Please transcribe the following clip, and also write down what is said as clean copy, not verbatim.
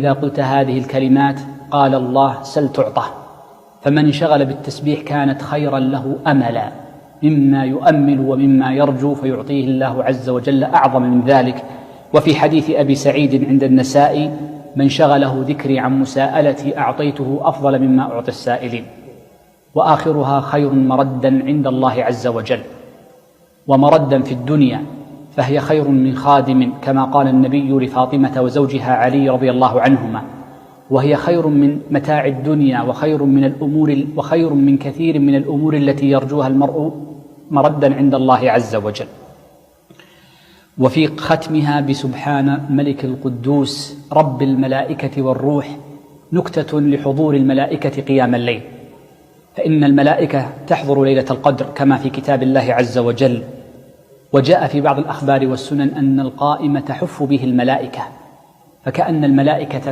إذا قلت هذه الكلمات قال الله سل تعطى، فمن انشغل بالتسبيح كانت خيرا له أملا مما يؤمل ومما يرجو، فيعطيه الله عز وجل أعظم من ذلك. وفي حديث أبي سعيد عند النسائي: من شغله ذكري عن مساءلتي أعطيته أفضل مما أعطي السائلين. وآخرها خير مردا عند الله عز وجل، ومردا في الدنيا فهي خير من خادم، كما قال النبي لفاطمة وزوجها علي رضي الله عنهما: وهي خير من متاع الدنيا وخير من كثير من الأمور التي يرجوها المرء مردا عند الله عز وجل. وفي ختمها بسبحان ملك القدوس رب الملائكة والروح نكتة لحضور الملائكة قيام الليل، فإن الملائكة تحضر ليلة القدر كما في كتاب الله عز وجل. وجاء في بعض الأخبار والسنن أن القائم تحف به الملائكة، فكأن الملائكة